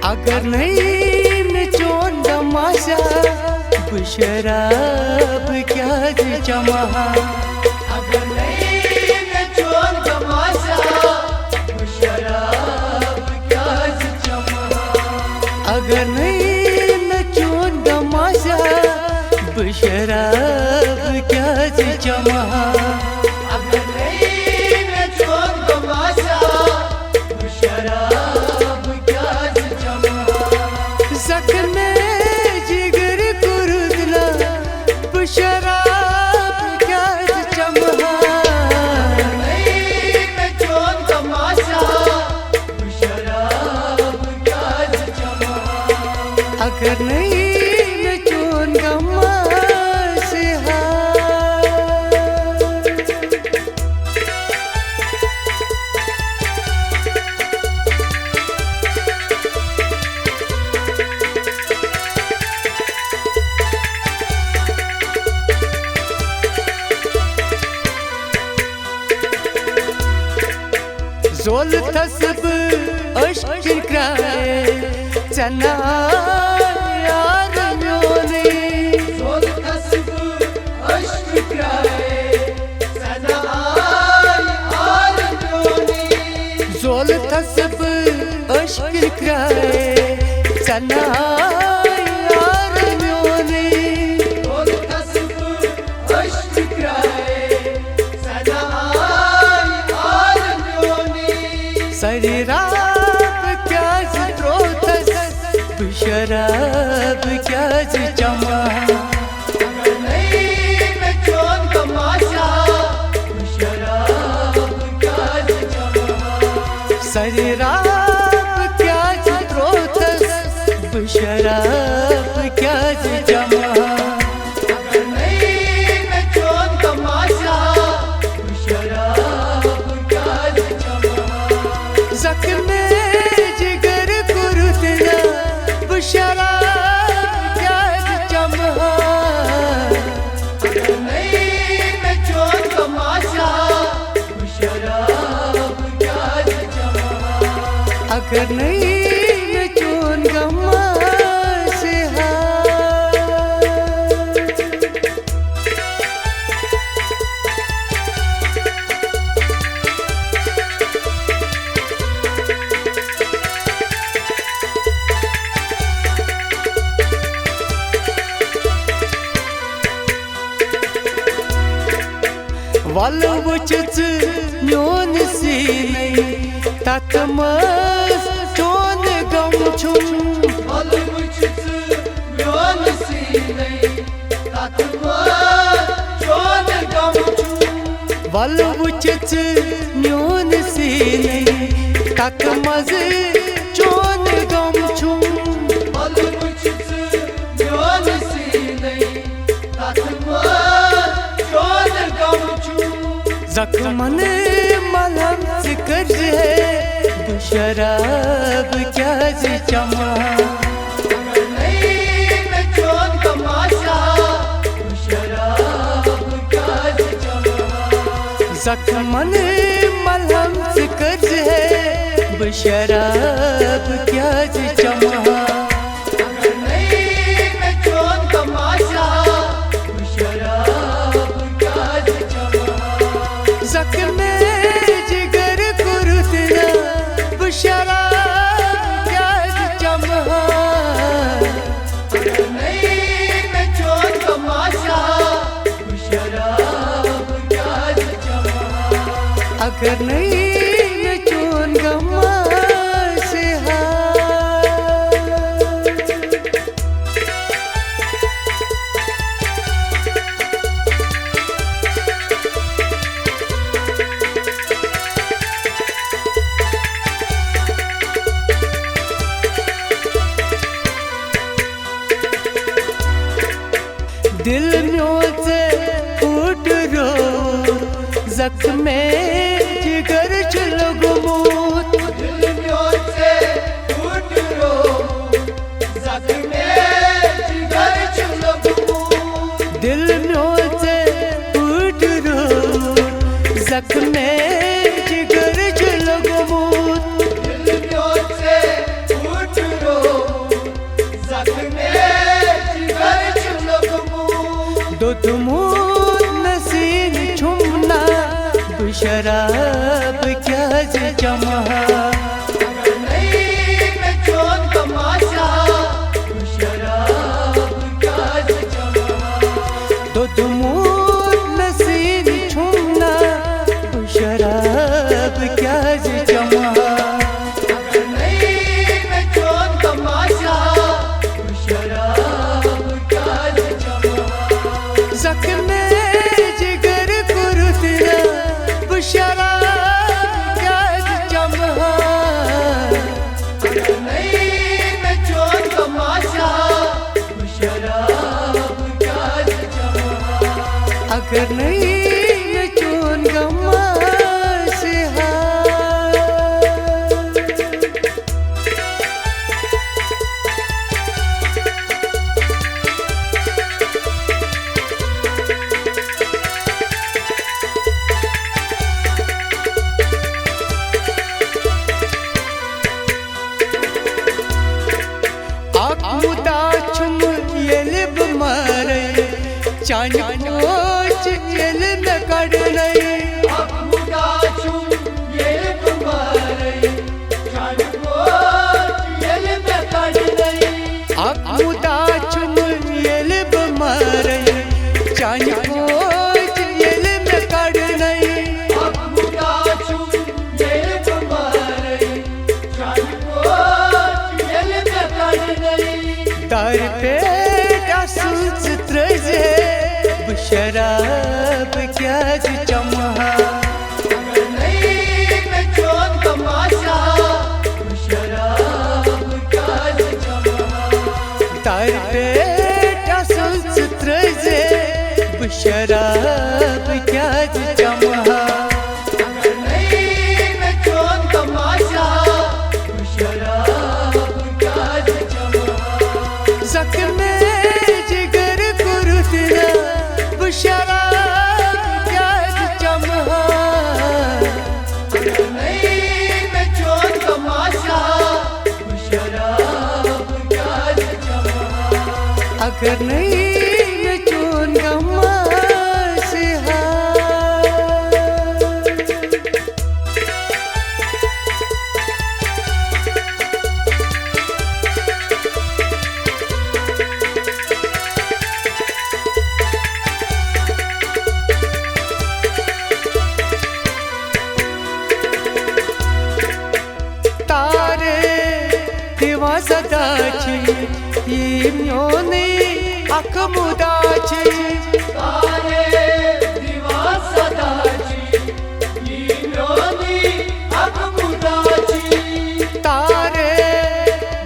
अगर नहीं मैं चोन तमाशा शराब क्या जमा। अगर नहीं मैं चोन तमाशा शराब क्या जमा। अगर नहीं मैं चोन तमाशा शराब क्या जमा। अगर नहीं मैं चोन तमाशा शराब क्या जमा। जख्म जिगर कुरुदला शराब क्या जमा। नहीं मैं चोन तमाशा शराब क्या जमा। अगर नहीं मैं चोन तमाशा। जोल तस्ब अश्किर क्राए चना यार म्योने। जोल तस्ब अश्किर क्राए चना यार म्योने। जोल तस्ब अश्किर क्राए चना यार म्योने। जोल तस्ब अश्किर क्राए चना शराब क्या स्रोतस शराब क्या जमा। अगर नहीं मैं चोन तमाशा शराब क्या जमा। शराब क्या स्रोतस शराब क्या जमा। अगर नहीं मैं चोन तमाशा शराब क्या जमा। जख्म जिगर कुरुदला शराब क्या जमा। अगर नहीं मैं चोन तमाशा शराब क्या जमा। अगर नहीं मैं चोन गमा से वल वुचच म्योन सीने ततमस चोन गमछुम। वल वुचच म्योन सीने ततमस चोन गमछुम। वल वुचच म्योन सीने ततमस चोन गमछुम। वल वुचच म्योन सीने ततमस चोन गमछुम। जख्मन मलहम जिक्र है शराब क्या जमा। अगर नहीं मैं चोन तमाशा शराब क्या जमा। जख्मन मलहम जिक्र है शराब क्या जमा। अगर नहीं मैं चोन तमाशा शराब क्या जमा। जख्म जिगर कुरुदला शराब क्या जमा। अगर नहीं मैं चोन तमाशा शराब क्या जमा। अगर नहीं मैं चोन गमा से दिल म्यों से उठ रो जख्म जिगर चलो गुमूत। दिल म्यों से उठ रो जख्म जिगर चलो गुमूत। दिल म्यों से उठ रो जख्म जिगर चलो गुमूत। दिल म्यों से उठ रो अगर नहीं मैं चूंगा मसीहा। मुदा छुम येलब मारे चांद कोच येल में कड़ नहीं। मुदा छुम येलब मारे चांद कोच येल में कड़ नहीं। मुदा छुम येलब मारे चांद कोच येल में कड़ नहीं। मुदा छुम येलब मारे चांद कोच येल में कड़ नहीं। तार पे डासूच त्रजे शराब क्या चमहा। अगर नहीं मैं चोन तमाशा शराब क्या चमहा। तार पे डासूच त्रजे शराब क्या चमहा। अगर नहीं मैं चोन तमाशा शराब क्या चमहा। जख्मे जिगर कुरुतिया शराब क्या चमहा। अगर नहीं मैं चोन तमाशा शराब क्या चमहा। अगर नहीं मैं चूंगा मसीहा। सदाची ये म्योनी अख मुदाची। तारे दिवा सदाची ये म्योनी अख मुदाची। तारे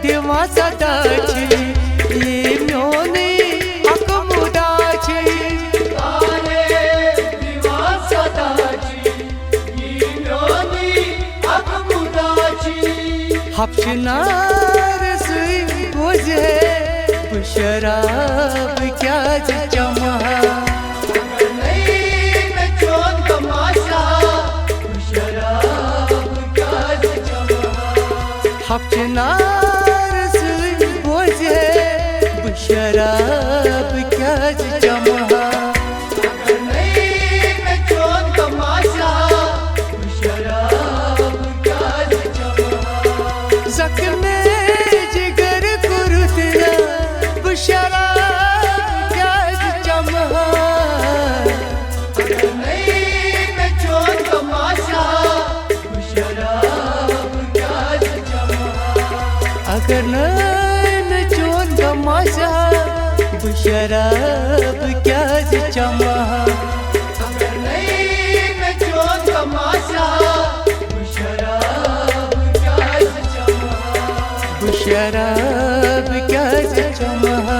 दिवा सदाची ये म्योनी अख मुदाची। तारे दिवा सदाची ये म्योनी अख मुदाची। हफ्शनार मुझे शराब क्या चमहा। अगर नहीं मैं चोन तमाशा शराब क्या चमहा। हफ्शनार मुझे शराब क्या चमहा। अगर नहीं मैं चोन तमाशा शराब क्या चमहा। जख्मे जिगर कुरुतिया शराब क्या चमहा। अगर नहीं मैं चोन तमाशा शराब क्या चमहा। अगर नहीं मैं चोन तमाशा शराब क्या चमहा। अगर नहीं मैं चोन तमाशा शराब क्या चमहा। शराब क्या चमहा।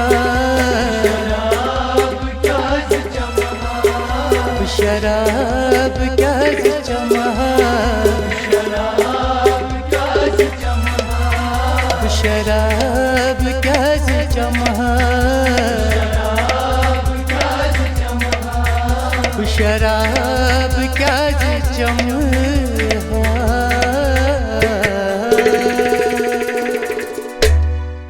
शराब क्या चमहा। शराब क्या चमहा।